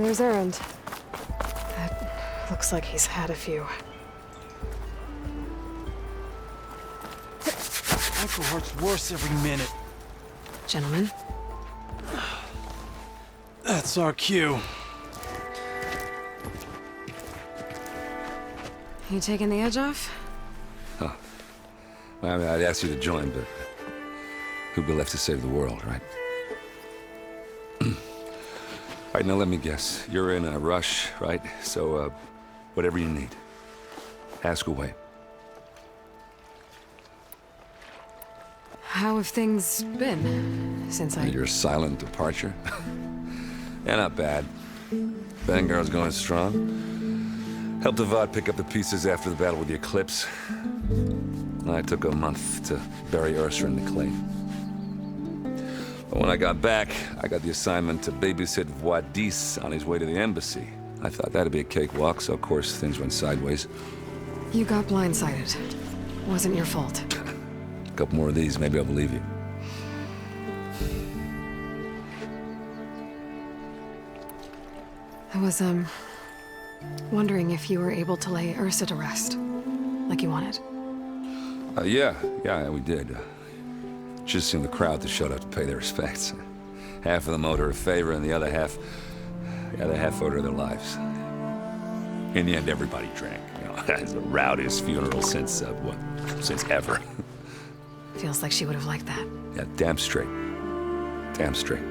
There's Erend. That looks like he's had a few. Ankle hurts worse every minute. Gentlemen? That's our cue. You taking the edge off? Huh. Well, I mean, I'd ask you to join, but who'd be left to save the world, right? All right, now let me guess. You're in a rush, right? So, whatever you need, ask away. How have things been since Your silent departure? Yeah, not bad. Vanguard's going strong. Helped Avad pick up the pieces after the battle with the Eclipse. I took a month to bury Ursa in the clay. But when I got back, I got the assignment to babysit Wadis on his way to the embassy. I thought that'd be a cakewalk, so of course things went sideways. You got blindsided. Wasn't your fault. A couple more of these, maybe I'll believe you. I was, wondering if you were able to lay Ursa to rest, like you wanted. Yeah, we did. Just seemed the crowd to shut up to pay their respects. Half of them owed her a favor, and the other half owed her their lives. In the end, everybody drank. You know, it's the rowdiest funeral since ever. Feels like she would have liked that. Yeah, damn straight. Damn straight.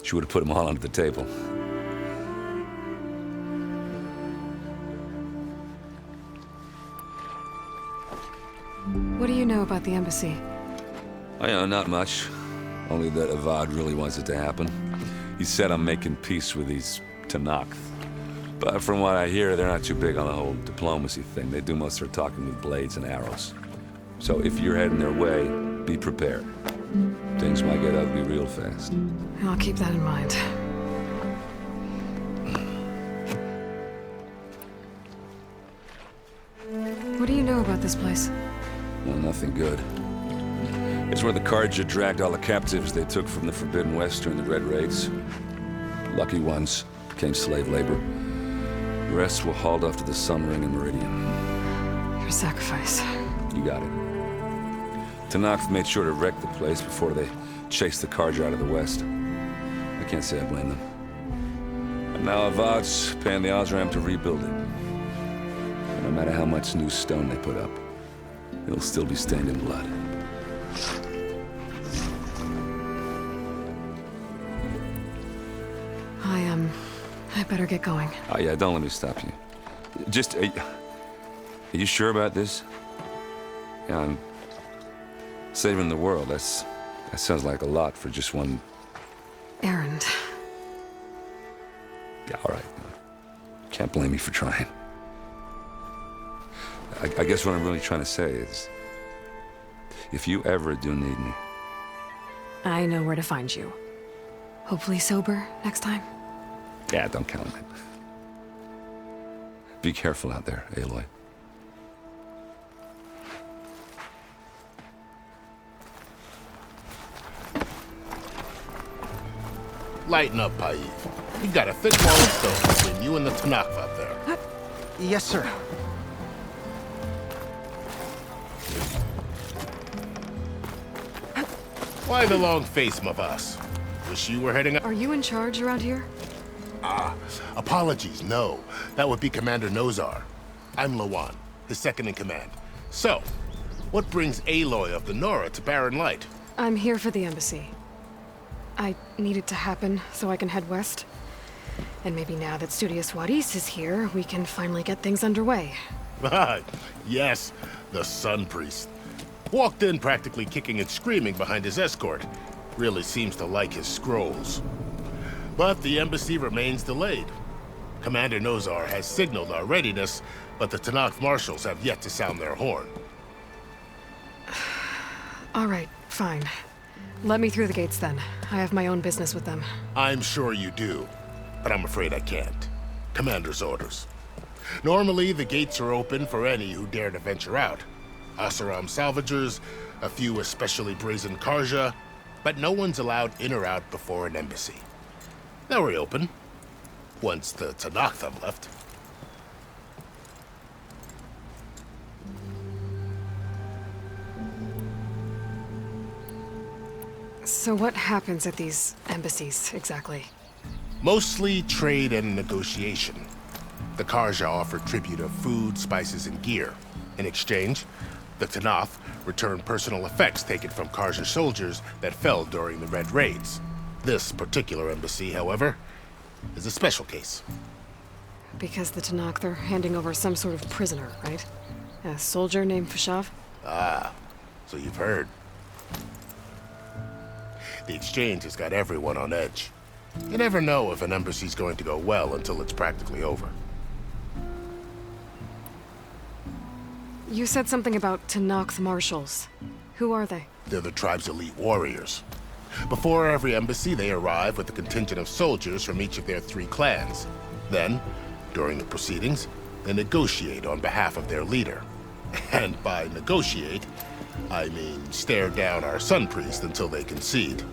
She would have put them all under the table. What do you know about the embassy? I know, not much. Only that Avad really wants it to happen. He said I'm making peace with these Tenakth. But from what I hear, they're not too big on the whole diplomacy thing. They do most of their talking with blades and arrows. So if you're heading their way, be prepared. Things might get ugly real fast. I'll keep that in mind. What do you know about this place? Well, nothing good. It's where the Carja dragged all the captives they took from the Forbidden West during the Red Raids. Lucky ones became slave labor. The rest were hauled off to the Sun Ring and Meridian. Your sacrifice. You got it. Tenakth made sure to wreck the place before they chased the Carja out of the West. I can't say I blame them. And now Avad's paying the Osram to rebuild it. And no matter how much new stone they put up, it'll still be stained in blood. I better get going. Oh yeah, don't let me stop you. Just, are you sure about this? Yeah, I'm saving the world. That sounds like a lot for just one... Erend. Yeah, all right. Can't blame me for trying. I guess what I'm really trying to say is, if you ever do need me... I know where to find you. Hopefully sober next time. Yeah, don't count on it. Be careful out there, Aloy. Lighten up, Paiv. You got a thick wall of stone between you and the Tenakth out there. Yes, sir. Why the long face, my boss? Wish you were heading up. Are you in charge around here? Apologies, no. That would be Commander Nozar. I'm Lawan, his second in command. So, what brings Aloy of the Nora to Barren Light? I'm here for the embassy. I need it to happen so I can head west. And maybe now that Studious Wadis is here, we can finally get things underway. Yes, the Sun Priest. Walked in practically kicking and screaming behind his escort. Really seems to like his scrolls. But the embassy remains delayed. Commander Nozar has signaled our readiness, but the Tenakth marshals have yet to sound their horn. All right, fine. Let me through the gates then. I have my own business with them. I'm sure you do, but I'm afraid I can't. Commander's orders. Normally, the gates are open for any who dare to venture out. Oseram salvagers, a few especially brazen Carja, but no one's allowed in or out before an embassy. They'll reopen once the Tanakh left. So what happens at these embassies, exactly? Mostly trade and negotiation. The Karja offer tribute of food, spices, and gear. In exchange, the Tanakh return personal effects taken from Karja soldiers that fell during the Red Raids. This particular embassy, however, is a special case. Because the Tanakh, they're handing over some sort of prisoner, right? A soldier named Fashav? Ah, so you've heard. The exchange has got everyone on edge. You never know if an embassy's going to go well until it's practically over. You said something about Tanakh marshals. Who are they? They're the tribe's elite warriors. Before every embassy, they arrive with a contingent of soldiers from each of their 3 clans. Then, during the proceedings, they negotiate on behalf of their leader. And by negotiate, I mean stare down our sun priest until they concede.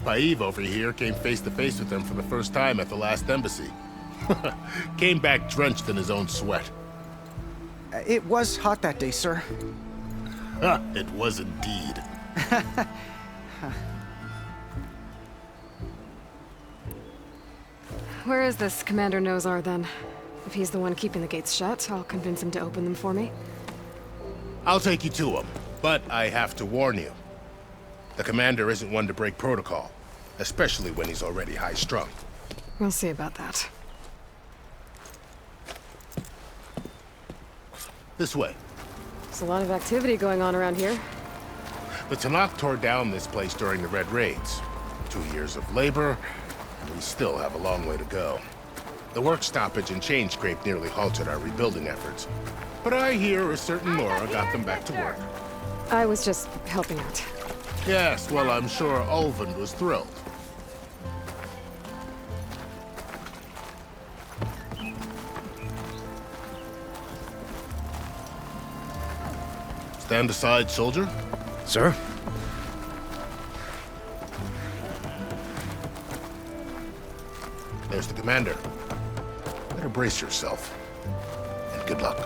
Paev over here came face to face with them for the first time at the last embassy. Came back drenched in his own sweat. It was hot that day, sir. It was indeed. Where is this Commander Nozar, then? If he's the one keeping the gates shut, I'll convince him to open them for me. I'll take you to him, but I have to warn you. The commander isn't one to break protocol, especially when he's already high-strung. We'll see about that. This way. There's a lot of activity going on around here. The Tanakh tore down this place during the Red Raids. 2 years of labor, and we still have a long way to go. The work stoppage and chain scrape nearly halted our rebuilding efforts. But I hear a certain Nora got them back to work. I was just helping out. Yes, well, I'm sure Ulvund was thrilled. Stand aside, soldier. Sir? There's the commander. Better brace yourself. And good luck.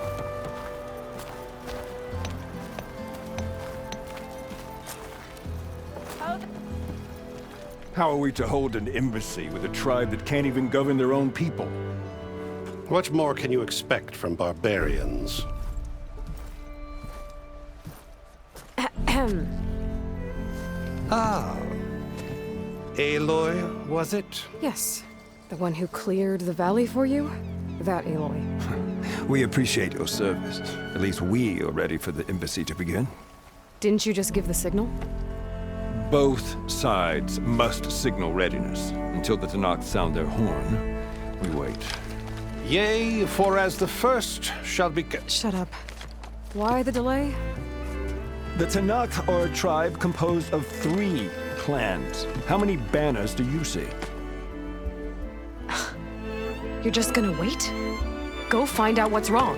How are we to hold an embassy with a tribe that can't even govern their own people? What more can you expect from barbarians? Ah. Aloy, was it? Yes. The one who cleared the valley for you? That Aloy. We appreciate your service. At least we are ready for the embassy to begin. Didn't you just give the signal? Both sides must signal readiness. Until the Tanakh sound their horn, we wait. Yea, for as the first shall be... Shut up. Why the delay? The Tanakh are a tribe composed of 3 clans. How many banners do you see? You're just gonna wait? Go find out what's wrong.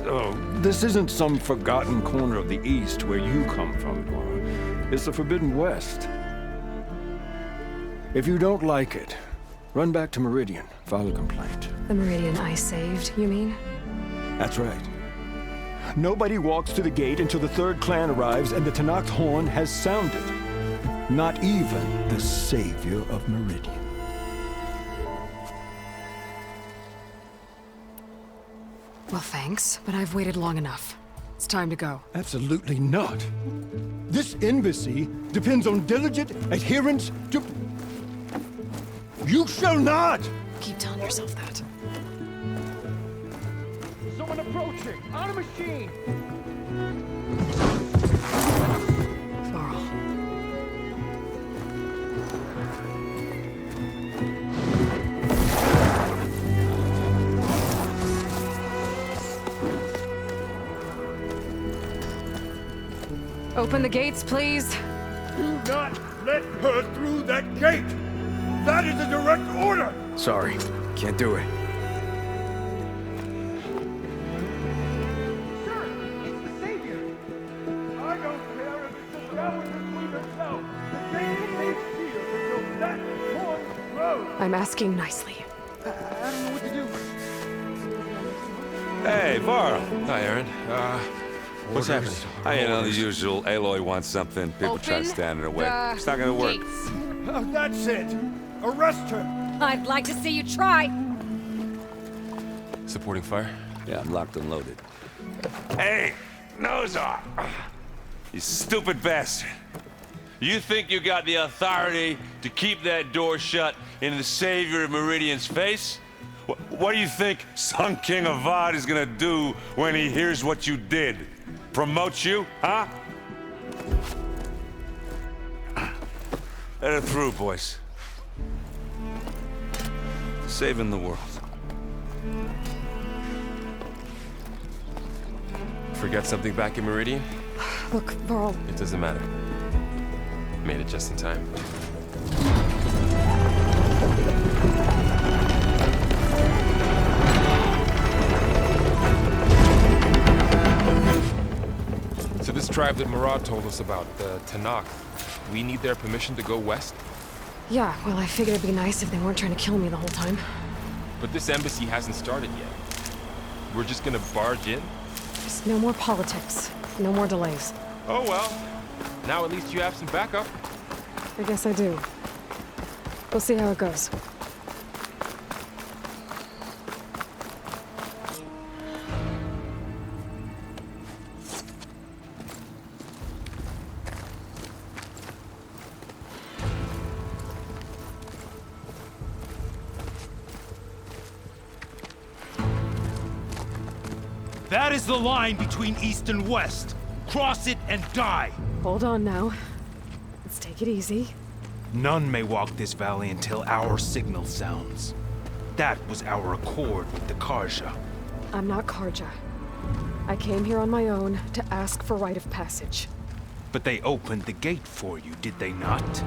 Oh, this isn't some forgotten corner of the East where you come from, Nora. It's the Forbidden West. If you don't like it, run back to Meridian, file a complaint. The Meridian I saved, you mean? That's right. Nobody walks to the gate until the 3rd clan arrives and the Tanakh horn has sounded. Not even the savior of Meridian. Well, thanks, but I've waited long enough. It's time to go. Absolutely not. This embassy depends on diligent adherence to... You shall not! Keep telling yourself that. Someone approaching! On a machine! Laurel. Open the gates, please. Do not let her through that gate! That is a direct order! Sorry, can't do it. Sure, it's the savior! I don't care if it's the devil between herself! The gate is sealed until that horn asking nicely. I don't know what to do. Hey, Varl. Hi, Aaron. What's happening? You know, the usual. Aloy wants something. People try to stand in her way. It's not gonna work. That's it. Arrest her. I'd like to see you try. Supporting fire? Yeah, I'm locked and loaded. Hey, nose off! You stupid bastard. You think you got the authority to keep that door shut in the Savior of Meridian's face? What do you think Sun King Avad is gonna do when he hears what you did? Promote you, huh? Let her through, boys. Saving the world. Forget something back in Meridian? Look, Varl, It doesn't matter. Made it just in time. So this tribe that Murad told us about, the Tanakh, we need their permission to go west? yeah, well, I figured it'd be nice if they weren't trying to kill me the whole time. But this embassy hasn't started yet. We're just gonna barge in? Just no more politics. No more delays. Oh well. Now at least you have some backup. I guess I do. We'll see how it goes. That is the line between East and West. Cross it and die. Hold on now. Let's take it easy. None may walk this valley until our signal sounds. That was our accord with the Karja. I'm not Karja. I came here on my own to ask for rite of passage. But they opened the gate for you, did they not?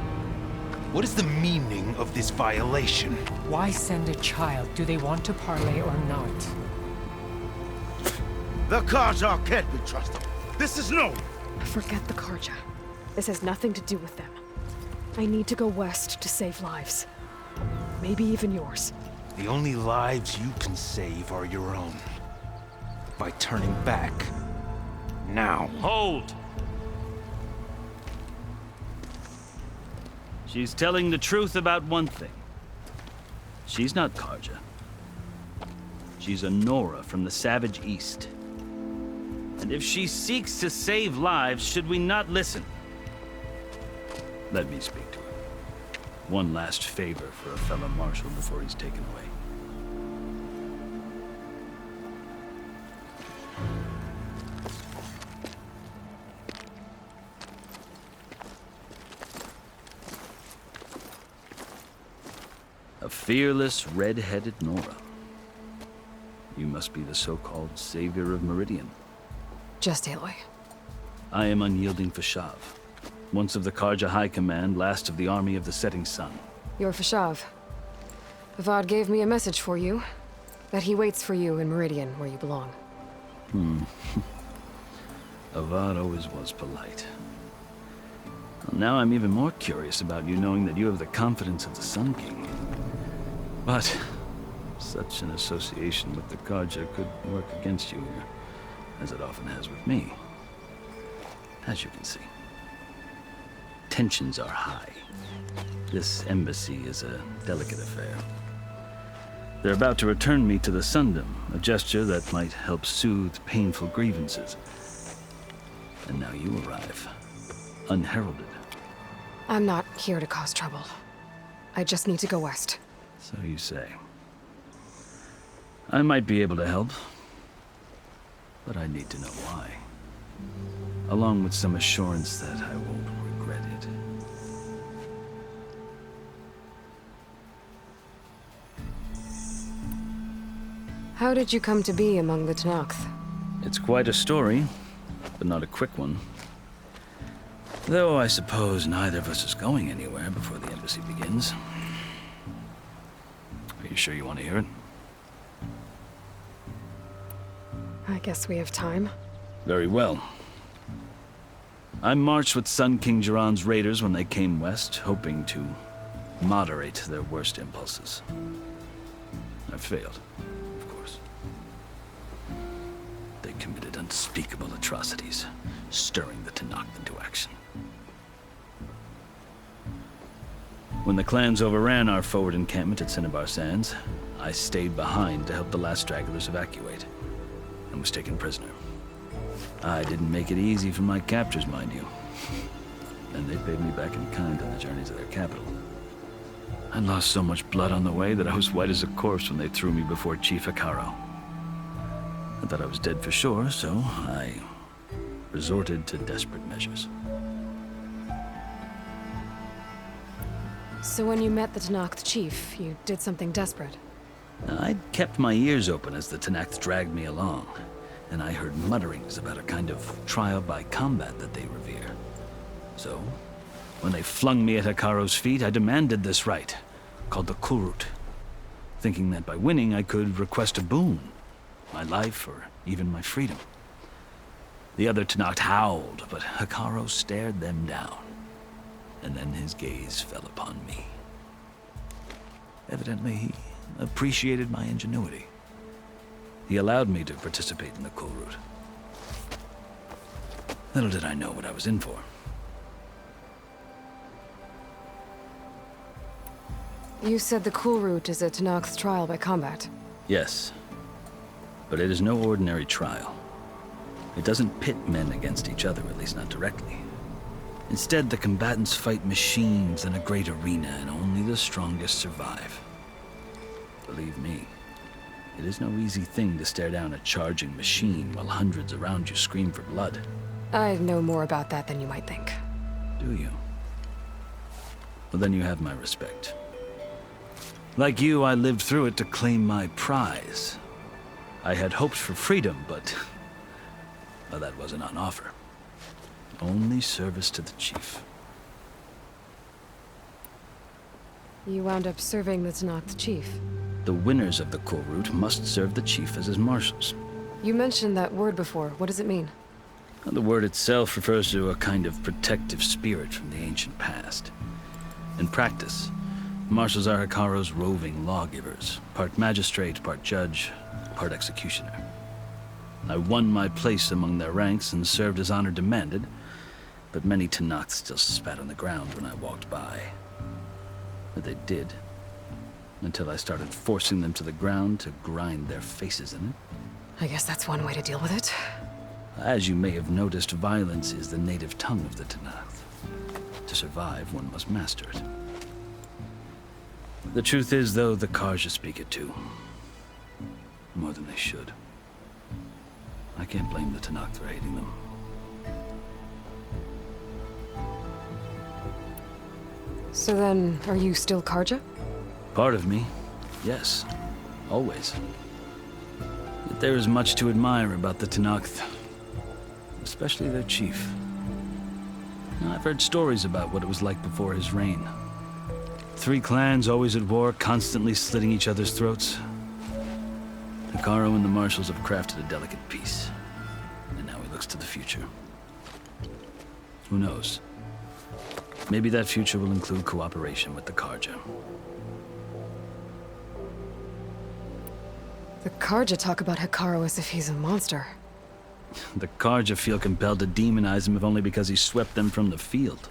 What is the meaning of this violation? Why send a child? Do they want to parley or not? The Karja can't be trusted. This is known. Forget the Karja. This has nothing to do with them. I need to go west to save lives. Maybe even yours. The only lives you can save are your own. By turning back. Now. Hold! She's telling the truth about one thing. She's not Karja. She's a Nora from the Savage East. And if she seeks to save lives, should we not listen? Let me speak to her. One last favor for a fellow marshal before he's taken away. A fearless, red-headed Nora. You must be the so-called Savior of Meridian. Just Aloy. I am unyielding Fashav. Once of the Karja High Command, last of the army of the Setting Sun. You're Fashav. Avad gave me a message for you. That he waits for you in Meridian, where you belong. Avad always was polite. Well, now I'm even more curious about you knowing that you have the confidence of the Sun King. But such an association with the Karja could work against you here, as it often has with me. As you can see. Tensions are high. This embassy is a delicate affair. They're about to return me to the Sundom, a gesture that might help soothe painful grievances. And now you arrive, unheralded. I'm not here to cause trouble. I just need to go west. So you say. I might be able to help, but I need to know why. Along with some assurance that I won't regret it. How did you come to be among the Tanakh? It's quite a story, but not a quick one. Though I suppose neither of us is going anywhere before the embassy begins. Are you sure you want to hear it? I guess we have time. Very well. I marched with Sun King Jiran's raiders when they came west, hoping to moderate their worst impulses. I failed, of course. They committed unspeakable atrocities, stirring the Tenakth into action. When the clans overran our forward encampment at Cinnabar Sands, I stayed behind to help the last stragglers evacuate, and was taken prisoner. I didn't make it easy for my captors, mind you. And they paid me back in kind on the journey to their capital. I lost so much blood on the way that I was white as a corpse when they threw me before Chief Hekarro. I thought I was dead for sure, so I resorted to desperate measures. So when you met the Tenakth chief, you did something desperate? I'd kept my ears open as the Tenakth dragged me along, and I heard mutterings about a kind of trial by combat that they revere. So, when they flung me at Hekarro's feet, I demanded this rite, called the Kulrut, thinking that by winning I could request a boon, my life or even my freedom. The other Tenakth howled, but Hekarro stared them down, and then his gaze fell upon me. Evidently, he appreciated my ingenuity. He allowed me to participate in the Kulrut. Little did I know what I was in for. You said the Kulrut is a Tenakth's trial by combat. Yes, but it is no ordinary trial. It doesn't pit men against each other, at least not directly. Instead, the combatants fight machines in a great arena, and only the strongest survive. Believe me, it is no easy thing to stare down a charging machine while hundreds around you scream for blood. I know more about that than you might think. Do you? Well, then you have my respect. Like you, I lived through it to claim my prize. I had hoped for freedom, but well, that wasn't on offer. Only service to the chief. You wound up serving the Tenakth chief. The winners of the Kulrut must serve the chief as his marshals. You mentioned that word before. What does it mean? The word itself refers to a kind of protective spirit from the ancient past. In practice, marshals are Hekarro's roving lawgivers, part magistrate, part judge, part executioner. I won my place among their ranks and served as honor demanded, but many Tenakth still spat on the ground when I walked by. But they did, until I started forcing them to the ground to grind their faces in it. I guess that's one way to deal with it. As you may have noticed, violence is the native tongue of the Tenakth. To survive, one must master it. The truth is, though, the Karja speak it too. More than they should. I can't blame the Tenakth for hating them. So then, are you still Karja? Part of me, yes. Always. Yet there is much to admire about the Tenakth. Especially their chief. I've heard stories about what it was like before his reign. 3 clans always at war, constantly slitting each other's throats. Hekarro and the marshals have crafted a delicate peace. And now he looks to the future. Who knows? Maybe that future will include cooperation with the Karja. The Karja talk about Hekarro as if he's a monster. The Karja feel compelled to demonize him if only because he swept them from the field.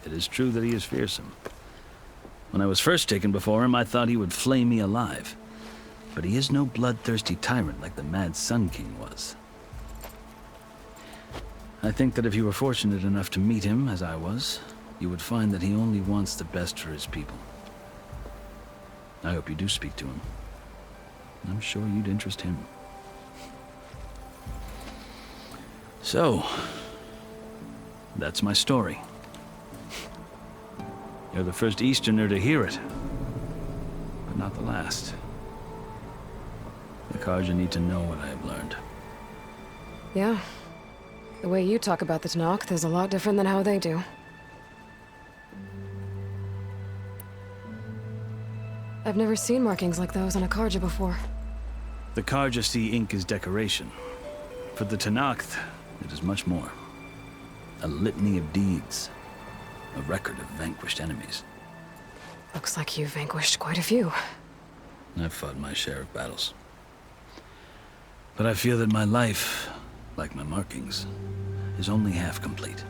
It is true that he is fearsome. When I was first taken before him, I thought he would flay me alive. But he is no bloodthirsty tyrant like the Mad Sun King was. I think that if you were fortunate enough to meet him, as I was, you would find that he only wants the best for his people. I hope you do speak to him. I'm sure you'd interest him. So, that's my story. You're the first Easterner to hear it, but not the last. The Karja need to know what I have learned. Yeah. The way you talk about the Tenakth is a lot different than how they do. I've never seen markings like those on a Karja before. The Karja see ink as decoration. For the Tenakth, it is much more. A litany of deeds. a record of vanquished enemies. Looks like you've vanquished quite a few. I've fought my share of battles. But I feel that my life, like my markings, is only half complete.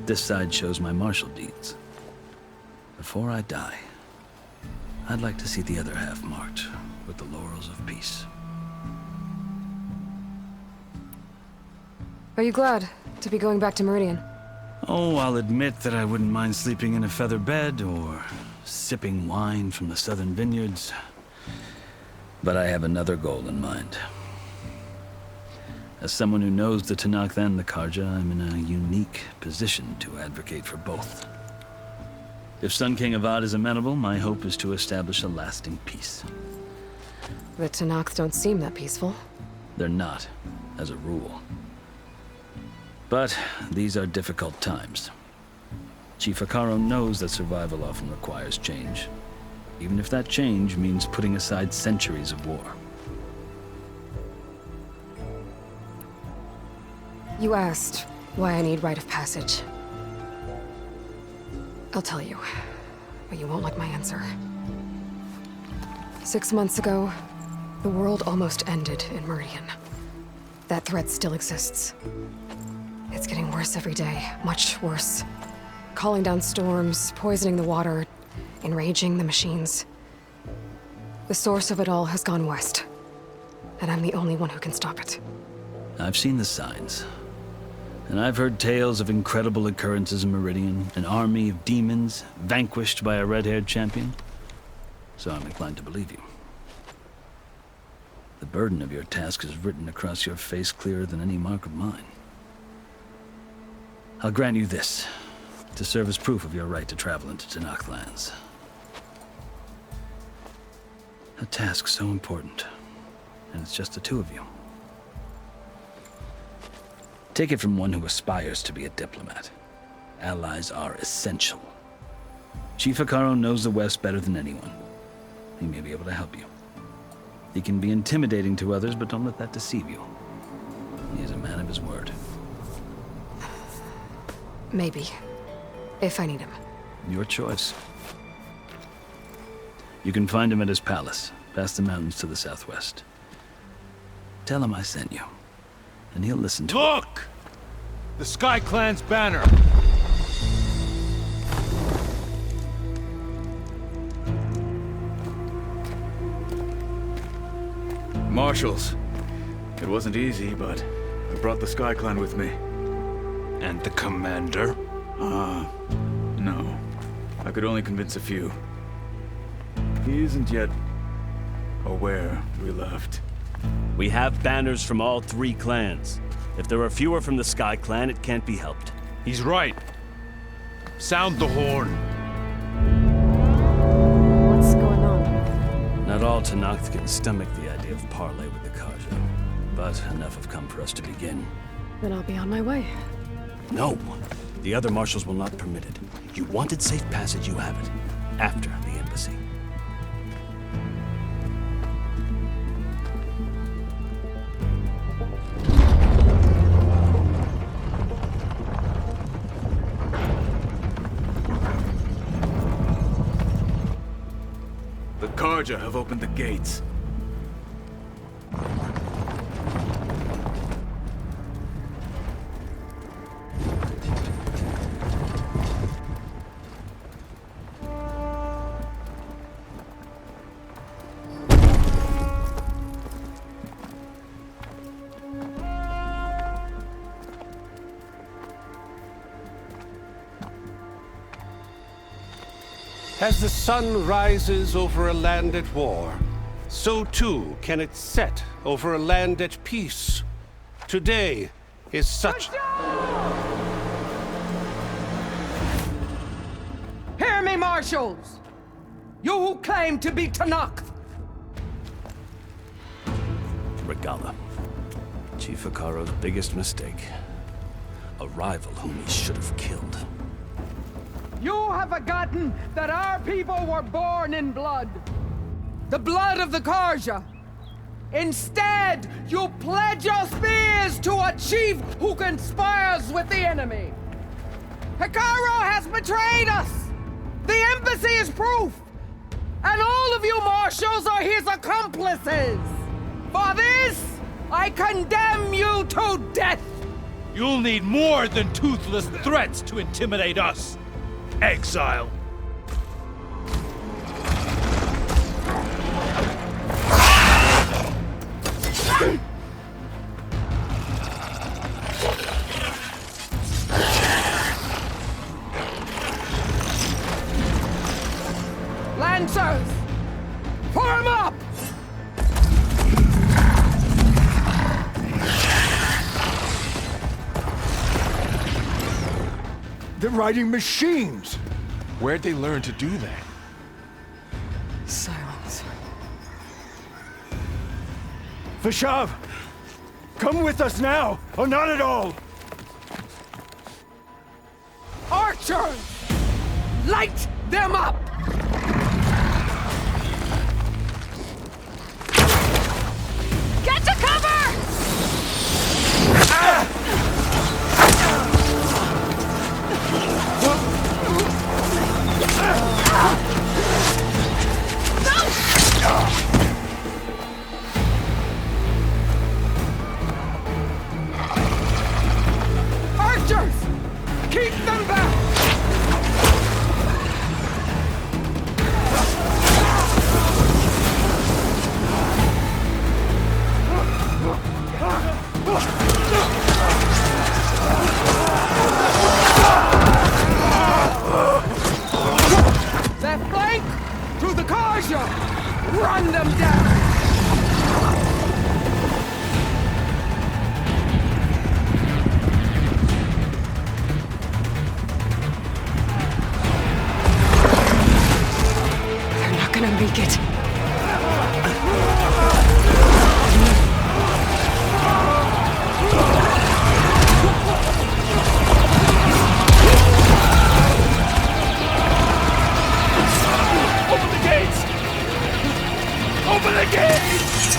This side shows my martial deeds. Before I die, I'd like to see the other half marked with the laurels of peace. Are you glad to be going back to Meridian? Oh, I'll admit that I wouldn't mind sleeping in a feather bed or sipping wine from the southern vineyards. But I have another goal in mind. As someone who knows the Tenakth and the Carja, I'm in a unique position to advocate for both. If Sun King Avad is amenable, my hope is to establish a lasting peace. The Tenakth don't seem that peaceful. They're not, as a rule. But these are difficult times. Chief Akaro knows that survival often requires change, even if that change means putting aside centuries of war. You asked why I need rite of passage. I'll tell you, but you won't like my answer. 6 months ago, the world almost ended in Meridian. That threat still exists. It's getting worse every day, much worse. Calling down storms, poisoning the water, enraging the machines. The source of it all has gone west, and I'm the only one who can stop it. I've seen the signs. And I've heard tales of incredible occurrences in Meridian, an army of demons vanquished by a red-haired champion. So I'm inclined to believe you. The burden of your task is written across your face clearer than any mark of mine. I'll grant you this, to serve as proof of your right to travel into Tenakth lands. A task so important, and it's just the two of you. Take it from one who aspires to be a diplomat. Allies are essential. Chief Akaro knows the West better than anyone. He may be able to help you. He can be intimidating to others, but don't let that deceive you. He is a man of his word. Maybe. If I need him. Your choice. You can find him at his palace, past the mountains to the southwest. Tell him I sent you, and he'll listen to Look! The Sky Clan's banner! Marshals. It wasn't easy, but I brought the Sky Clan with me. And the commander? No. I could only convince a few. He isn't yet aware we left. We have banners from all 3 clans. If there are fewer from the Sky Clan, it can't be helped. He's right. Sound the horn. What's going on? Not all Tenakth can stomach the idea of parley with the Carja, but enough have come for us to begin. Then I'll be on my way. No, the other marshals will not permit it. You wanted safe passage, you have it. After the embassy. The Carja have opened the gates. As the sun rises over a land at war, so too can it set over a land at peace. Today is such... Hear me, marshals! You who claim to be Tenakth! Regala. Chief Akaro's biggest mistake. A rival whom he should have killed. You have forgotten that our people were born in blood. The blood of the Carja. Instead, you pledge your spears to a chief who conspires with the enemy. Hekarro has betrayed us! The embassy is proof! And all of you marshals are his accomplices! For this, I condemn you to death! You'll need more than toothless threats to intimidate us. Exile. Lancers! Form up! They're riding machines! Where'd they learn to do that? Silence. Vashav! Come with us now, or not at all! Archers! Light them up! Get to cover! Archers! Keep them back! Their flank! To the Karja! Run them down! They're not gonna make it. Open the gates! Open the gates!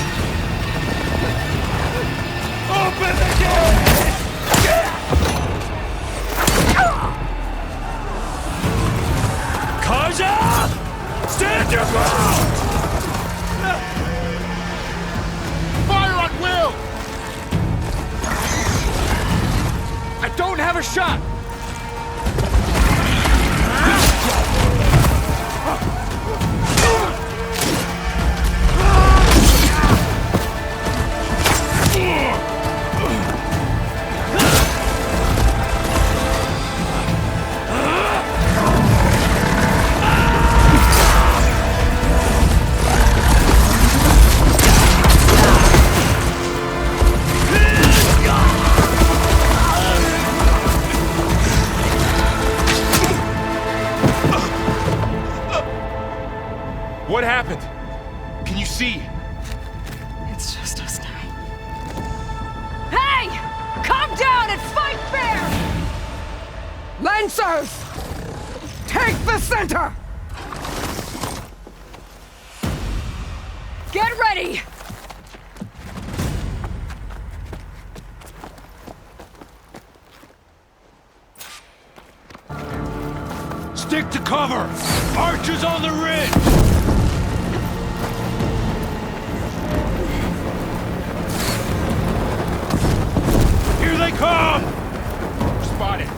Open the gates! Kaja! Stand your ground! Fire on Will! I don't have a shot! What happened? Can you see? It's just us now. Hey! Calm down and fight fair! Lancers! Take the center! Get ready! Stick to cover! Archers on the ridge! Here they come! Spotted.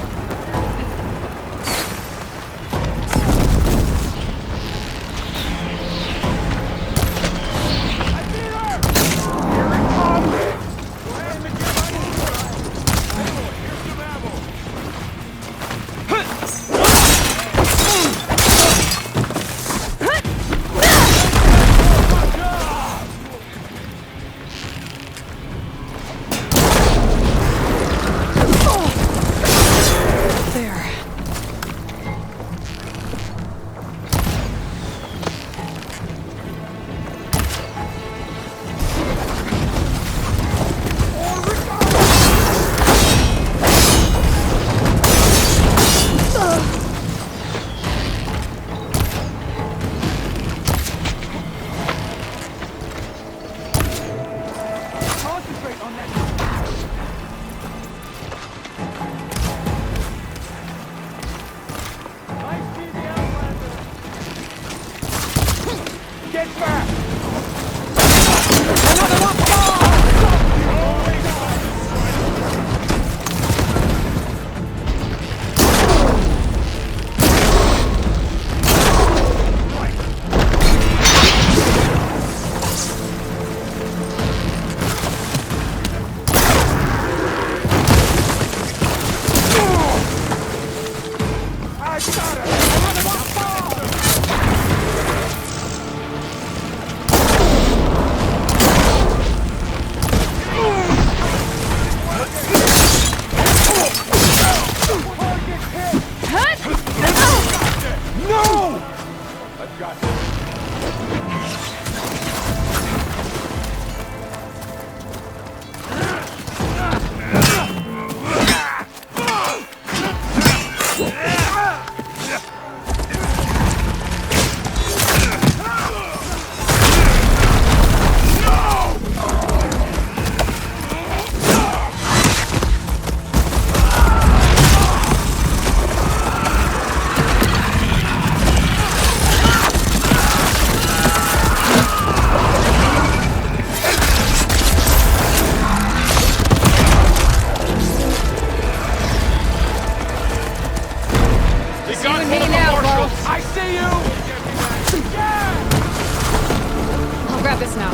Grab this now.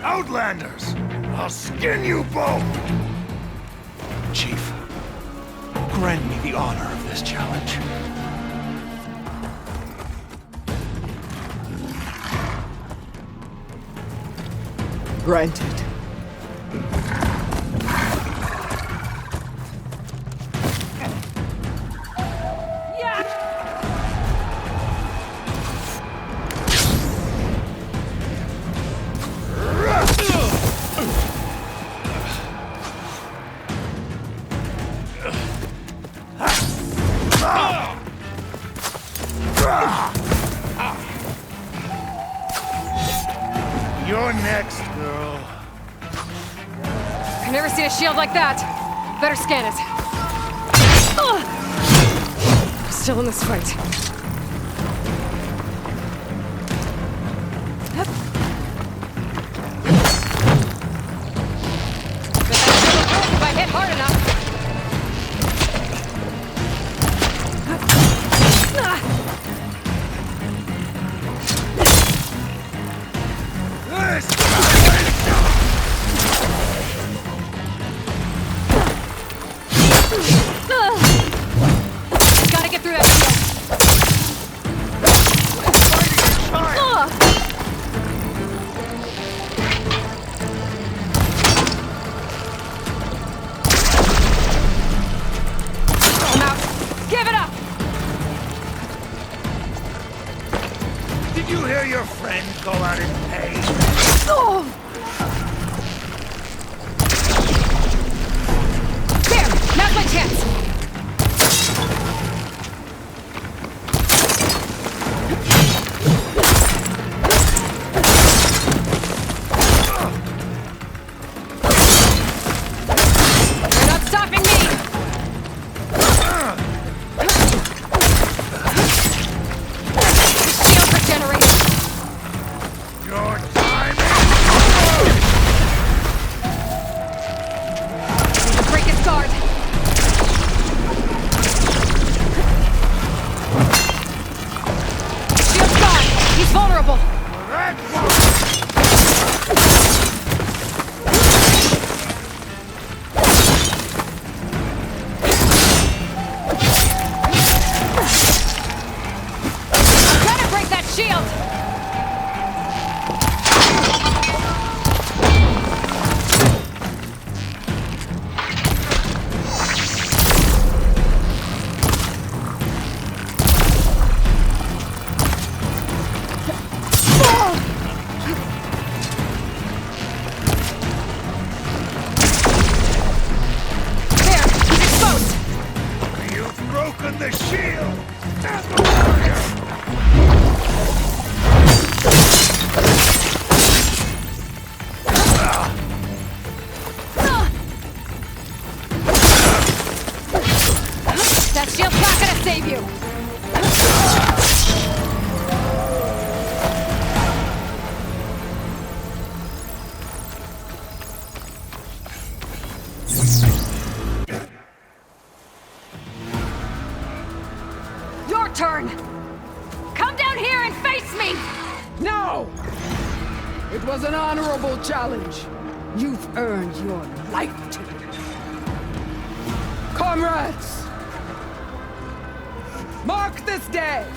Outlanders! I'll skin you both! Chief, grant me the honor of this challenge. Granted. You're next, girl. I've never seen a shield like that. Better scan it. We're still in this fight. If I hit hard enough. Gotta get through that shield. an honorable challenge. You've earned your life today. Comrades! Mark this day!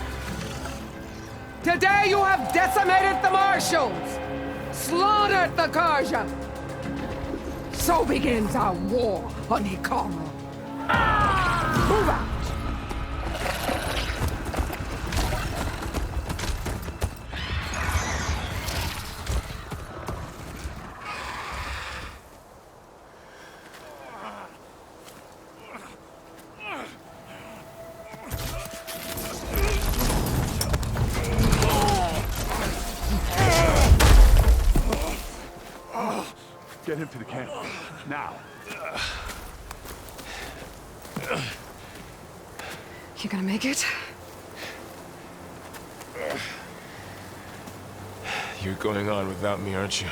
Today you have decimated the Marshals! Slaughtered the Karja! So begins our war on Hikaru. Move out! Get him to the camp. Now. You gonna make it? You're going on without me, aren't you?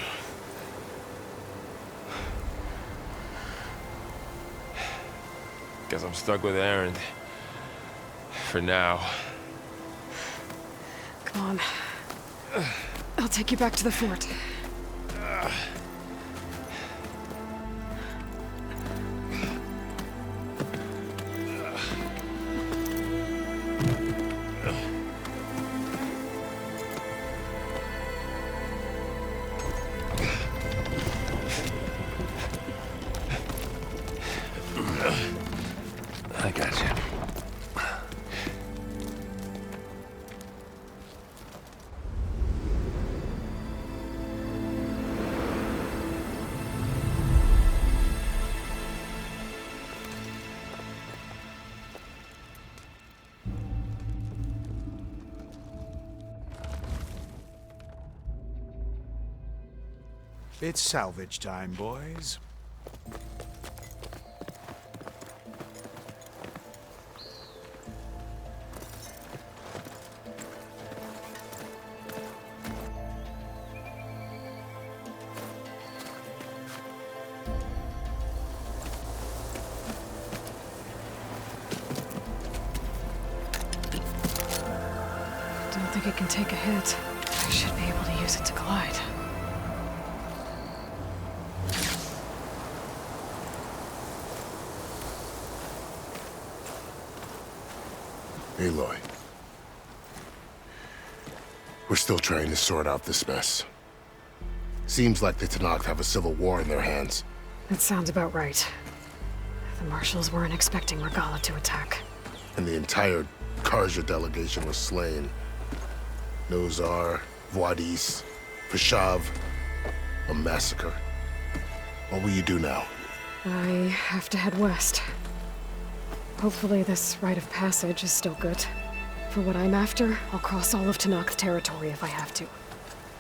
Guess I'm stuck with Aaron. For now. Come on. I'll take you back to the fort. I got you. It's salvage time, boys. Don't think it can take a hit. I should be able to use it to glide. Aloy. We're still trying to sort out this mess. Seems like the Tenakth have a civil war in their hands. That sounds about right. The Marshals weren't expecting Regala to attack. And the entire Karja delegation was slain. Nozar, Voidis, Vashav. A massacre. What will you do now? I have to head west. Hopefully this rite of passage is still good. For what I'm after, I'll cross all of Tenakth territory if I have to.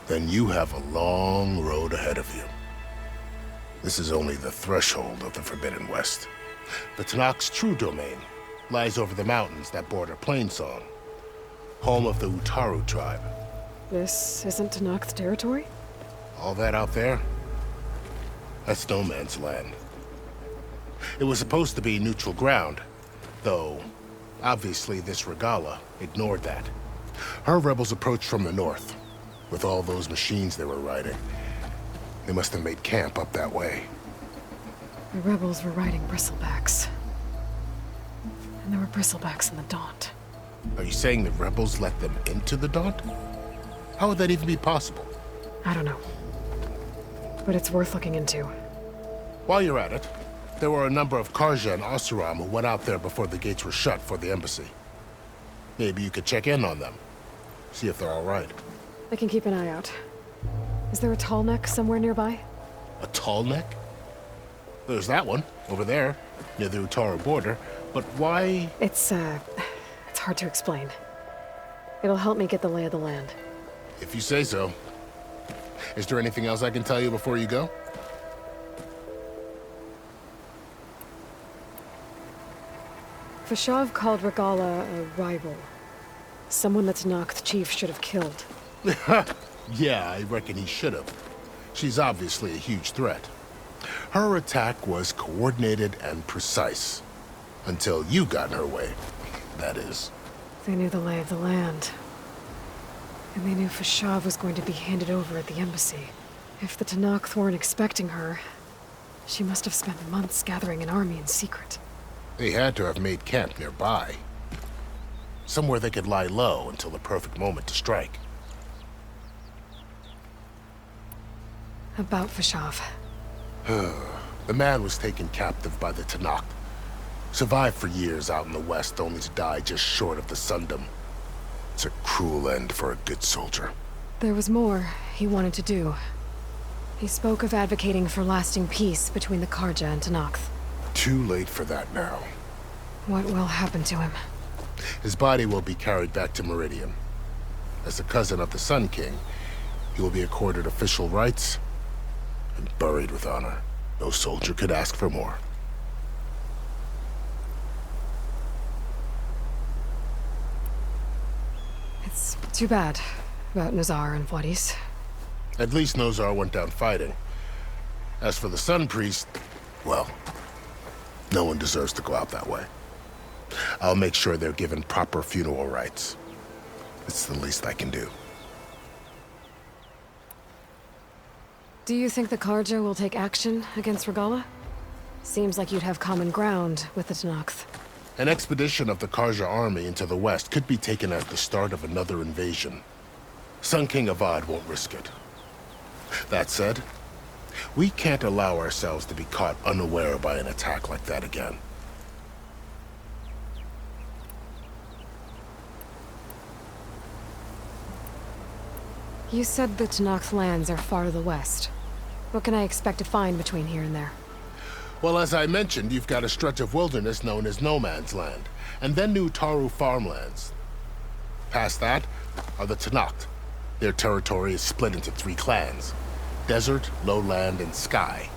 Then you have a long road ahead of you. This is only the threshold of the Forbidden West. The Tenakth's true domain lies over the mountains that border Plainsong, home of the Utaru tribe. This isn't Tenakth territory? All that out there? That's no man's land. It was supposed to be neutral ground, though obviously this Regala ignored that. Her rebels approached from the north, with all those machines they were riding. They must have made camp up that way. The rebels were riding bristlebacks. And there were bristlebacks in the Daunt. Are you saying the rebels let them into the Daunt? How would that even be possible? I don't know. But it's worth looking into. While you're at it, there were a number of Karja and Oseram who went out there before the gates were shut for the embassy. Maybe you could check in on them. See if they're all right. I can keep an eye out. Is there a tall neck somewhere nearby? A tall neck? There's that one, over there, near the Utaru border. But why? It's hard to explain. It'll help me get the lay of the land. If you say so. Is there anything else I can tell you before you go? Vashav called Regala a rival. Someone that Tenakth chief should have killed. Yeah, I reckon he should have. She's obviously a huge threat. Her attack was coordinated and precise. Until you got in her way, that is. They knew the lay of the land. And they knew Vashav was going to be handed over at the embassy. If the Tenakth weren't expecting her, she must have spent months gathering an army in secret. They had to have made camp nearby. Somewhere they could lie low until the perfect moment to strike. About Vashav. The man was taken captive by the Tenakth. Survived for years out in the west, only to die just short of the Sundom. It's a cruel end for a good soldier. There was more he wanted to do. He spoke of advocating for lasting peace between the Karja and Tenakth. Too late for that now. What will happen to him? His body will be carried back to Meridian. As a cousin of the Sun King, he will be accorded official rights and buried with honor. No soldier could ask for more. It's too bad about Nazar and Vladis. At least Nozar went down fighting. As for the Sun Priest, well, no one deserves to go out that way. I'll make sure they're given proper funeral rites. It's the least I can do. Do you think the Karja will take action against Regala? Seems like you'd have common ground with the Tenakth. An expedition of the Karja army into the west could be taken as the start of another invasion. Sun King Avad won't risk it. That said, we can't allow ourselves to be caught unaware by an attack like that again. You said the Tenakth lands are far to the west. What can I expect to find between here and there? Well, as I mentioned, you've got a stretch of wilderness known as No Man's Land, and then New Taru farmlands. Past that are the Tenakth. Their territory is split into 3 clans: Desert, Lowland, and Sky.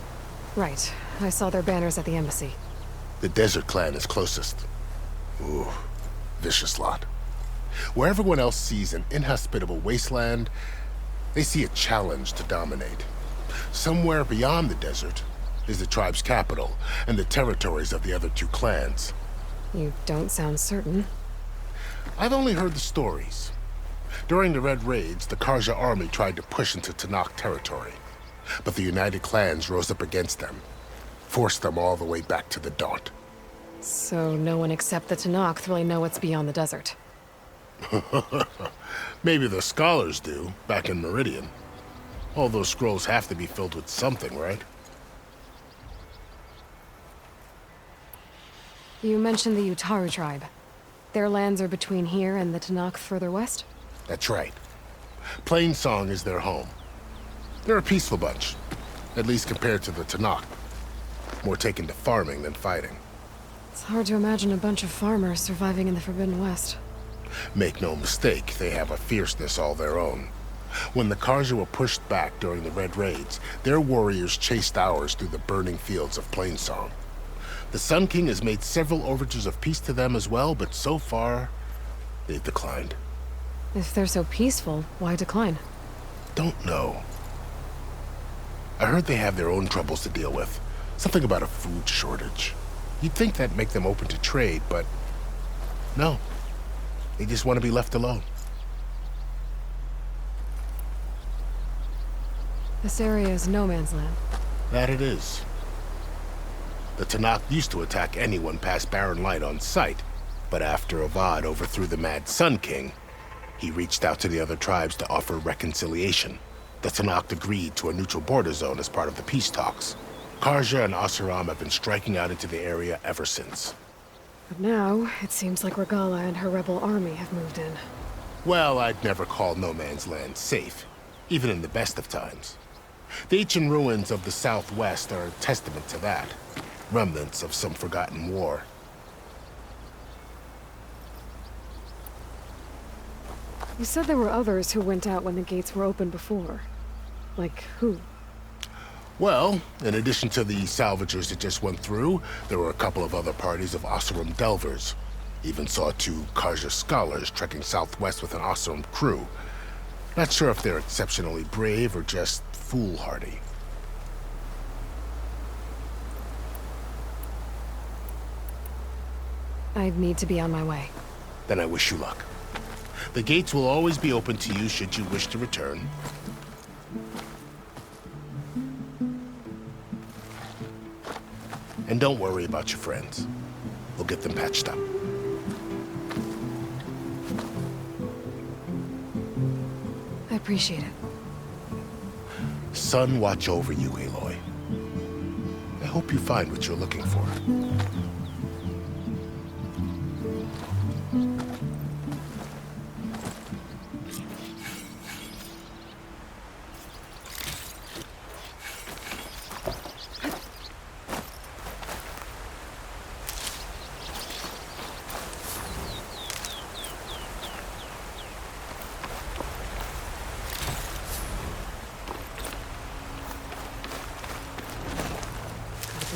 Right. I saw their banners at the embassy. The Desert clan is closest. Ooh, vicious lot. Where everyone else sees an inhospitable wasteland, they see a challenge to dominate. Somewhere beyond the desert is the tribe's capital and the territories of the other 2 clans. You don't sound certain. I've only heard the stories. During the Red Raids, the Karja army tried to push into Tenakth territory, but the United Clans rose up against them, forced them all the way back to the Daunt. So no one except the Tenakth really know what's beyond the desert. Maybe the scholars do, back in Meridian. All those scrolls have to be filled with something, right? You mentioned the Utaru tribe. Their lands are between here and the Tenakth further west? That's right. Plainsong is their home. They're a peaceful bunch, at least compared to the Tenakth. More taken to farming than fighting. It's hard to imagine a bunch of farmers surviving in the Forbidden West. Make no mistake, they have a fierceness all their own. When the Karja were pushed back during the Red Raids, their warriors chased ours through the burning fields of Plainsong. The Sun King has made several overtures of peace to them as well, but so far, they've declined. If they're so peaceful, why decline? Don't know. I heard they have their own troubles to deal with. Something about a food shortage. You'd think that'd make them open to trade, but no. They just want to be left alone. This area is no man's land. That it is. The Tenakth used to attack anyone past Barren Light on sight, but after Avad overthrew the Mad Sun King, he reached out to the other tribes to offer reconciliation. The Tenakth agreed to a neutral border zone as part of the peace talks. Karja and Asuram have been striking out into the area ever since. But now, it seems like Regala and her rebel army have moved in. Well, I'd never call No Man's Land safe, even in the best of times. The ancient ruins of the Southwest are a testament to that. Remnants of some forgotten war. You said there were others who went out when the gates were open before. Like who? Well, in addition to the salvagers that just went through, there were a couple of other parties of Oseram delvers. Even saw 2 Karja scholars trekking southwest with an Oseram crew. Not sure if they're exceptionally brave or just foolhardy. I'd need to be on my way. Then I wish you luck. The gates will always be open to you should you wish to return. And don't worry about your friends. We'll get them patched up. I appreciate it. Sun watch over you, Aloy. I hope you find what you're looking for.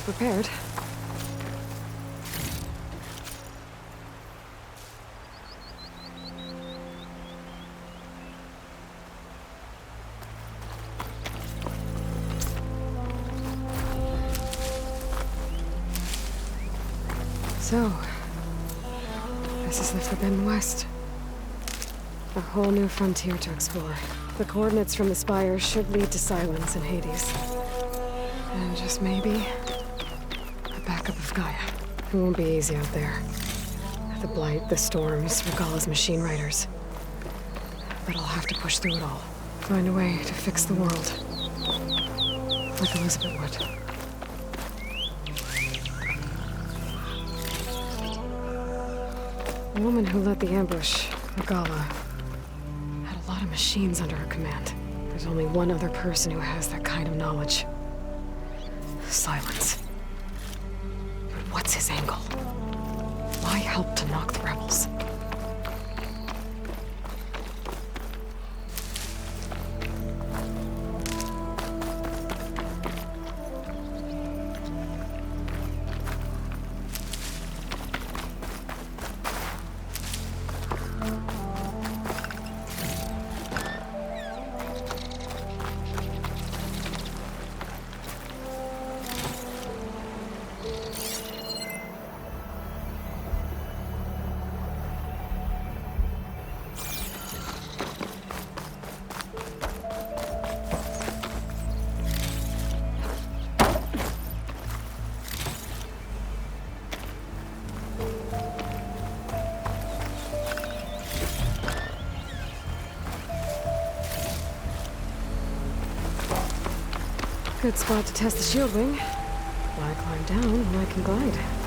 Prepared. So, this is the Forbidden West. A whole new frontier to explore. The coordinates from the spire should lead to Silence and Hades. And just maybe backup of Gaia. It won't be easy out there. The Blight, the Storms, Regalla's machine riders. But I'll have to push through it all. Find a way to fix the world. Like Elizabeth would. The woman who led the ambush, Regalla, had a lot of machines under her command. There's only one other person who has that kind of knowledge. Silence. What's his angle? Why help to knock the rebels? Good spot to test the shield wing. Why climb down when I can glide?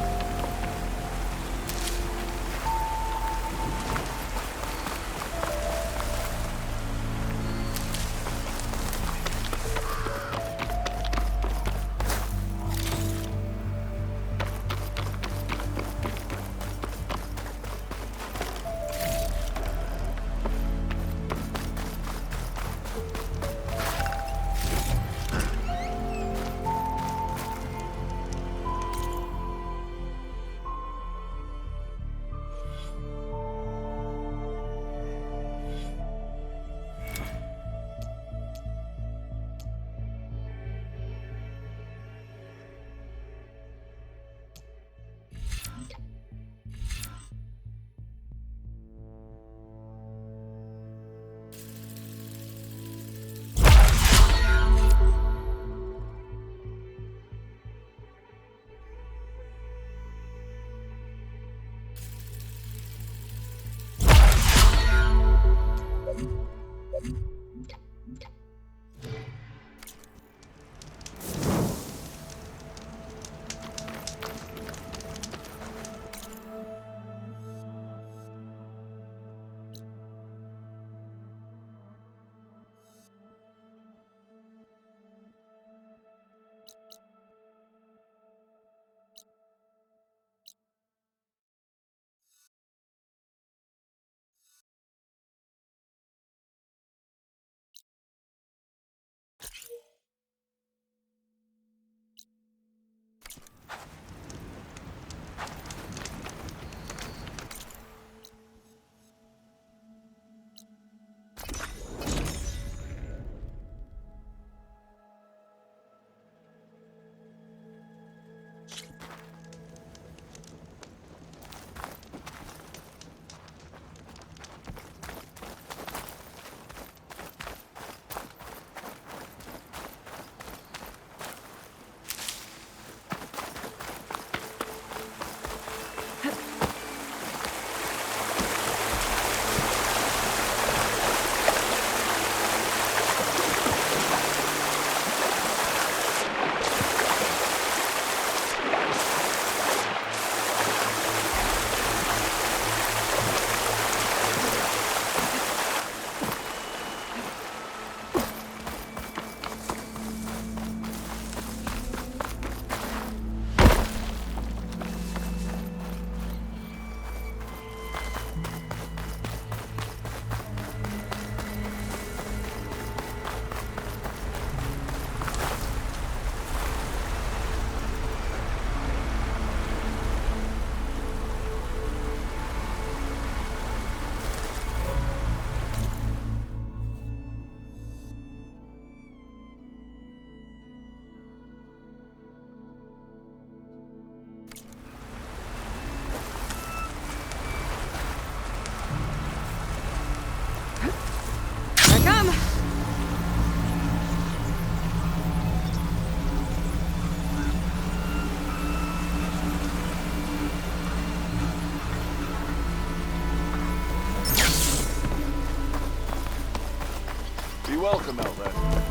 welcome, Elred.